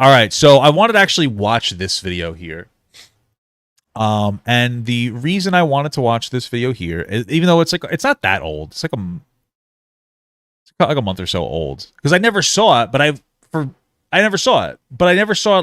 All right, so I wanted to actually watch this video here. And the reason I wanted to watch this video here, even though it's not that old, it's like a month or so old, because I never saw it, but I never saw it,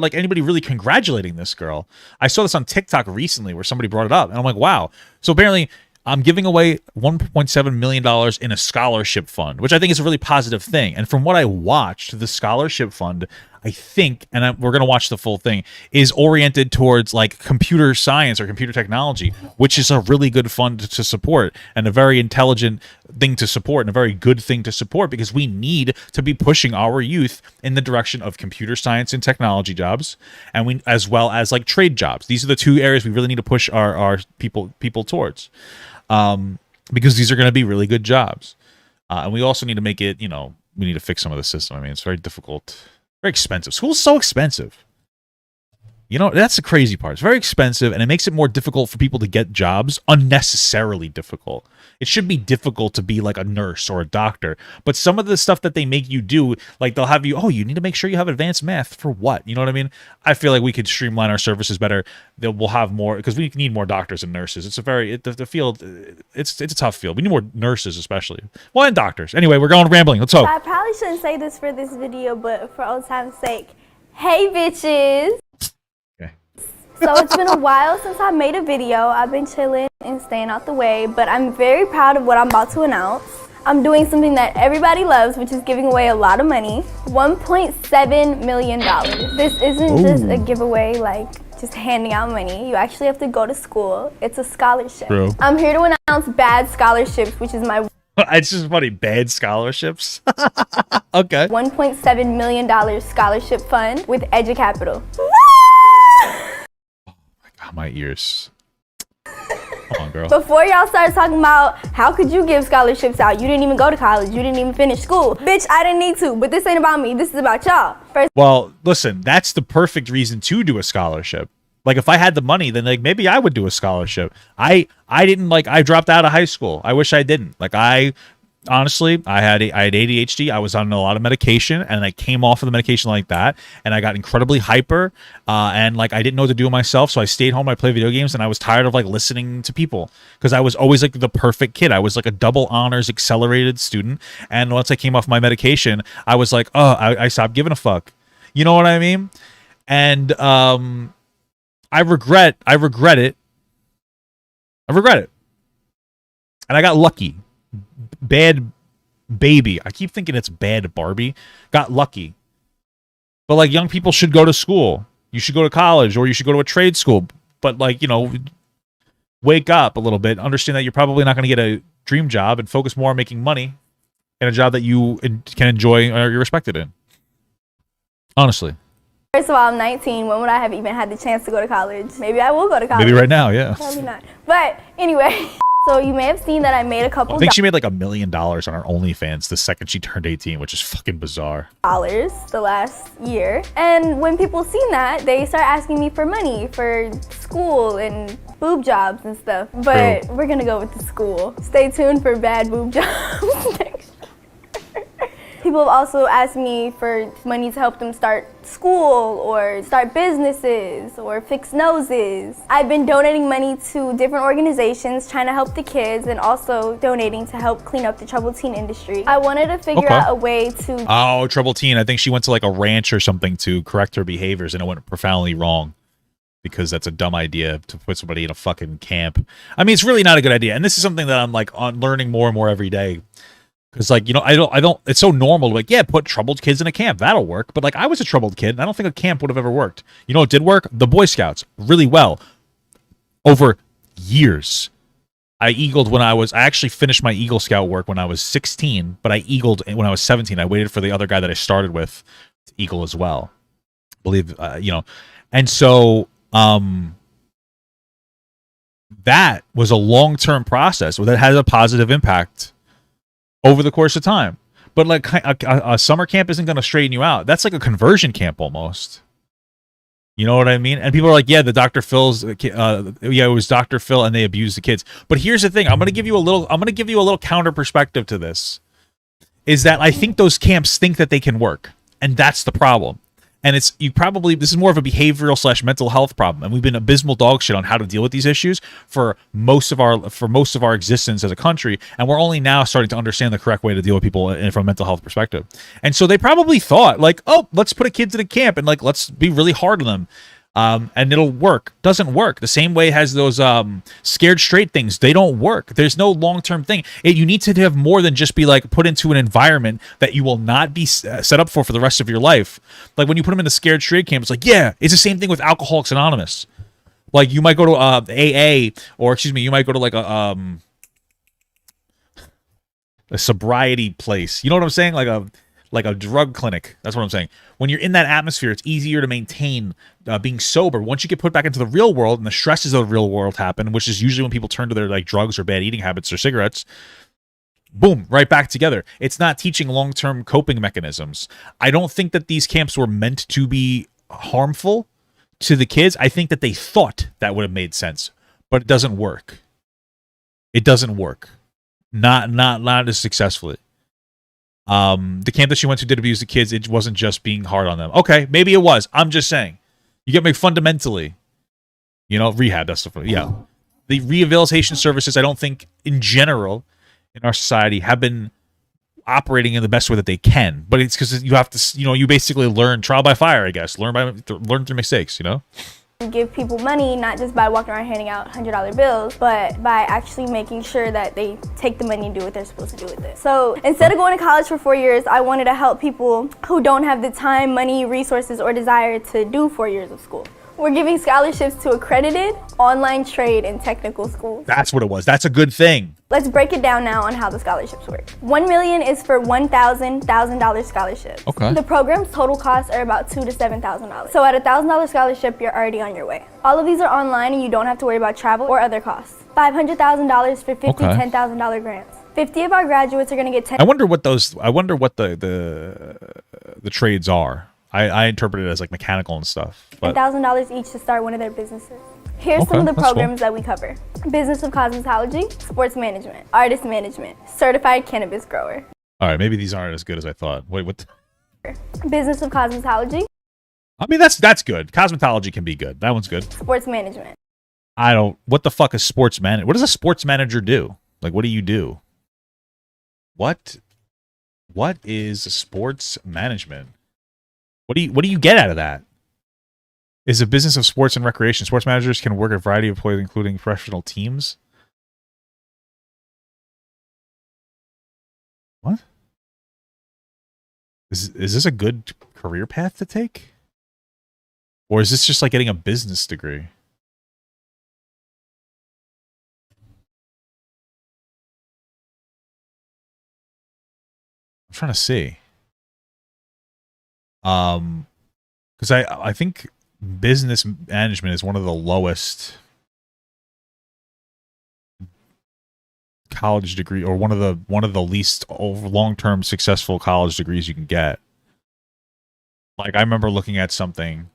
like anybody really congratulating this girl. I saw this on TikTok recently where somebody brought it up, and I'm like, wow. So apparently I'm giving away $1.7 million in a scholarship fund, which I think is a really positive thing. And from what I watched, the scholarship fund, I think, and we're going to watch the full thing, is oriented towards like computer science or computer technology, which is a really good fund to support and a very intelligent thing to support and a very good thing to support, because we need to be pushing our youth in the direction of computer science and technology jobs, and we, as well as like trade jobs. These are the two areas we really need to push our people towards, because these are going to be really good jobs. And we also need to make it, we need to fix some of the system. I mean, it's very difficult. Very expensive. School's so expensive. That's the crazy part. It's very expensive, and it makes it more difficult for people to get jobs. Unnecessarily difficult. It should be difficult to be like a nurse or a doctor, but some of the stuff that they make you do, like they'll have you, you need to make sure you have advanced math for what? You know what I mean? I feel like we could streamline our services better. We'll have more, because we need more doctors and nurses. It's the field. It's a tough field. We need more nurses, especially. Well, and doctors. Anyway, we're going rambling. Let's hope. I probably shouldn't say this for this video, but for old time's sake, hey bitches. So it's been a while since I made a video. I've been chilling and staying out the way, but I'm very proud of what I'm about to announce. I'm doing something that everybody loves, which is giving away a lot of money. $1.7 million. This isn't just a giveaway, like just handing out money. You actually have to go to school. It's a scholarship. True. I'm here to announce Bad Scholarships, which is my it's just funny, bad scholarships. Okay. $1.7 million scholarship fund with EduCapital. My ears. Come on, girl. Before y'all start talking about how could you give scholarships out, you didn't even go to college, you didn't even finish school. Bitch, I didn't need to, but this ain't about me, this is about y'all. Well, listen, that's the perfect reason to do a scholarship. Like, if I had the money, then like maybe I would do a scholarship. I didn't, like, I dropped out of high school. I wish I didn't. Like, honestly, I had ADHD. I was on a lot of medication, and I came off of the medication like that, and I got incredibly hyper, and like I didn't know what to do with myself, so I stayed home. I played video games, and I was tired of like listening to people, because I was always like the perfect kid. I was like a double honors accelerated student, and once I came off my medication, I was like, I stopped giving a fuck. You know what I mean? And I regret it. And I got lucky. Bhad Bhabie. I keep thinking it's Bhad Barbie. Got lucky. But like, young people should go to school. You should go to college, or you should go to a trade school. But like, wake up a little bit. Understand that you're probably not going to get a dream job, and focus more on making money in a job that you can enjoy or you're respected in. Honestly. First of all, I'm 19. When would I have even had the chance to go to college? Maybe I will go to college. Maybe right now, yeah. Probably not. But anyway. So you may have seen that I made a couple. I think she made like $1 million on her OnlyFans the second she turned 18, which is fucking bizarre. Dollars the last year, and when people seen that, they start asking me for money for school and boob jobs and stuff. But we're gonna go with the school. Stay tuned for bad boob jobs next year. People have also asked me for money to help them start school or start businesses or fix noses. I've been donating money to different organizations trying to help the kids, and also donating to help clean up the troubled teen industry. I wanted to figure out a way to... Oh, troubled teen. I think she went to like a ranch or something to correct her behaviors, and it went profoundly wrong. Because that's a dumb idea to put somebody in a fucking camp. I mean, it's really not a good idea. And this is something that I'm like learning more and more every day. Because, like, I don't, it's so normal to, like, yeah, put troubled kids in a camp. That'll work. But, like, I was a troubled kid, and I don't think a camp would have ever worked. You know what did work? The Boy Scouts. Really well. Over years. I actually finished my Eagle Scout work when I was 16, but I eagled when I was 17. I waited for the other guy that I started with to eagle as well. And so, that was a long-term process that has a positive impact over the course of time. But like a summer camp isn't going to straighten you out. That's like a conversion camp almost. You know what I mean? And people are like, yeah, the Dr. Phil's, it was Dr. Phil and they abused the kids. But here's the thing. I'm going to give you a little counter perspective to this, is that I think those camps think that they can work. And that's the problem. and this is more of a behavioral / mental health problem, and we've been abysmal dog shit on how to deal with these issues for most of our existence as a country, and we're only now starting to understand the correct way to deal with people from a mental health perspective. And so they probably thought like, oh, let's put a kid to the camp and like let's be really hard on them. And it'll work. Doesn't work. The same way as those scared straight things. They don't work. There's no long-term thing. You need to have more than just be like put into an environment that you will not be set up for the rest of your life. Like when you put them in the scared straight camp, it's like, yeah, it's the same thing with Alcoholics Anonymous. Like you might go to AA, or excuse me, you might go to like a sobriety place. You know what I'm saying? Like a drug clinic. That's what I'm saying. When you're in that atmosphere, it's easier to maintain being sober. Once you get put back into the real world and the stresses of the real world happen, which is usually when people turn to their like drugs or bad eating habits or cigarettes, boom, right back together. It's not teaching long-term coping mechanisms. I don't think that these camps were meant to be harmful to the kids. I think that they thought that would have made sense, but it doesn't work. It doesn't work. Not as successfully. The camp that she went to did abuse the kids. It wasn't just being hard on them. Okay, maybe it was. I'm just saying. You get me fundamentally. Rehab, that's stuff. Yeah. The rehabilitation services, I don't think, in general, in our society, have been operating in the best way that they can. But it's because you have to, you basically learn trial by fire, I guess. Learn through mistakes, Give people money, not just by walking around handing out $100 bills, but by actually making sure that they take the money and do what they're supposed to do with it. So instead of going to college for 4 years, I wanted to help people who don't have the time, money, resources, or desire to do 4 years of school. We're giving scholarships to accredited online trade and technical schools. That's what it was. That's a good thing. Let's break it down now on how the scholarships work. $1 million is for $1,000 scholarships. Okay. The program's total costs are about $2,000 to $7,000. So at a $1,000 scholarship, you're already on your way. All of these are online and you don't have to worry about travel or other costs. $500,000 for 50 $10,000 grants. 50 of our graduates are going to get 10. I wonder what the trades are. I interpret it as like mechanical and stuff. But $1,000 each to start one of their businesses. Here's some of the programs that we cover. Business of Cosmetology, Sports Management, Artist Management, Certified Cannabis Grower. All right, maybe these aren't as good as I thought. Wait, what? Business of Cosmetology. I mean, that's good. Cosmetology can be good. That one's good. Sports Management. What the fuck is sports manager? What does a sports manager do? Like, what do you do? What is sports management? What do you get out of that? Is a business of sports and recreation. Sports managers can work a variety of employees, including professional teams. What? Is this a good career path to take? Or is this just like getting a business degree? I'm trying to see. Because I think business management is one of the lowest college degree, or one of the least long-term successful college degrees you can get. Like I remember looking at something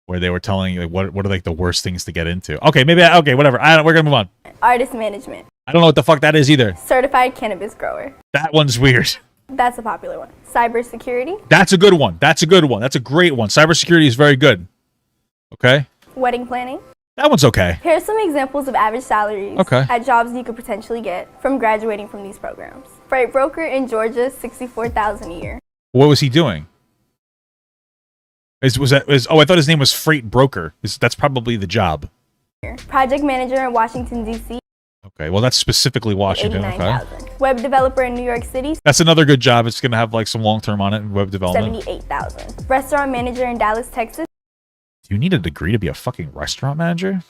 where they were telling you like what are like the worst things to get into. Okay, whatever. We're gonna move on. Artist Management. I don't know what the fuck that is either. Certified Cannabis Grower. That one's weird. That's a popular one. Cybersecurity. That's a good one. That's a great one. Cybersecurity is very good. Okay. Wedding planning. That one's okay. Here's some examples of average salaries at jobs you could potentially get from graduating from these programs. Freight broker in Georgia, $64,000 a year. What was he doing? I thought his name was freight broker. That's probably the job. Project manager in Washington, D.C. Okay, well, that's specifically Washington. Okay. Web developer in New York City. That's another good job. It's going to have like some long-term on it in web development. $78,000. Restaurant manager in Dallas, Texas. Do you need a degree to be a fucking restaurant manager?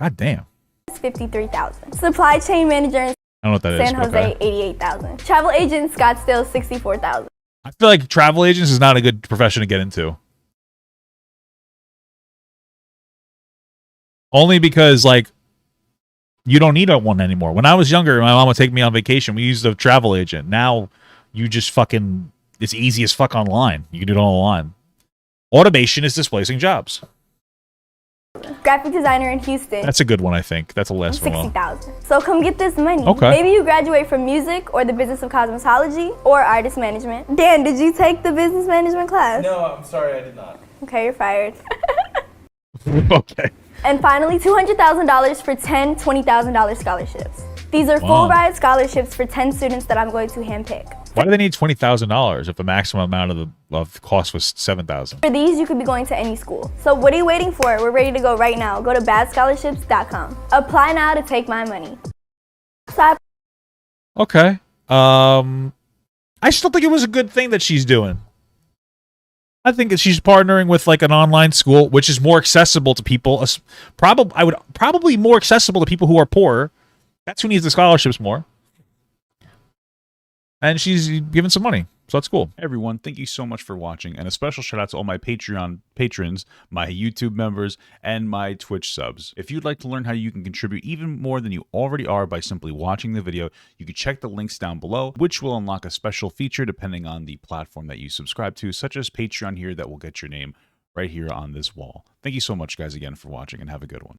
God damn. $53,000. Supply chain manager in I don't know what that San Jose, $88,000. Travel agent in Scottsdale, $64,000. I feel like travel agents is not a good profession to get into. Only because, like, you don't need one anymore. When I was younger, my mom would take me on vacation. We used a travel agent. Now, you just fucking... It's easy as fuck online. You can do it all online. Automation is displacing jobs. Graphic designer in Houston. That's a good one, I think. That's a last one. 60,000. So come get this money. Okay. Maybe you graduate from music or the business of cosmetology or artist management. Dan, did you take the business management class? No, I'm sorry, I did not. Okay, you're fired. Okay. And finally, $200,000 for 10 $20,000 scholarships. These are Wow. full ride scholarships for 10 students that I'm going to handpick. Why do they need $20,000 if the maximum amount of the cost was $7,000? For these, you could be going to any school. So what are you waiting for? We're ready to go right now. Go to badscholarships.com. Apply now to take my money. So Okay. I still think it was a good thing that she's doing. I think that she's partnering with like an online school, which is more accessible to people. Probably more accessible to people who are poor. That's who needs the scholarships more. And she's giving some money, so that's cool. Hey everyone, thank you so much for watching, and a special shout out to all my Patreon patrons, my YouTube members, and my Twitch subs. If you'd like to learn how you can contribute even more than you already are by simply watching the video, you can check the links down below, which will unlock a special feature depending on the platform that you subscribe to, such as Patreon here that will get your name right here on this wall. Thank you so much guys again for watching, and have a good one.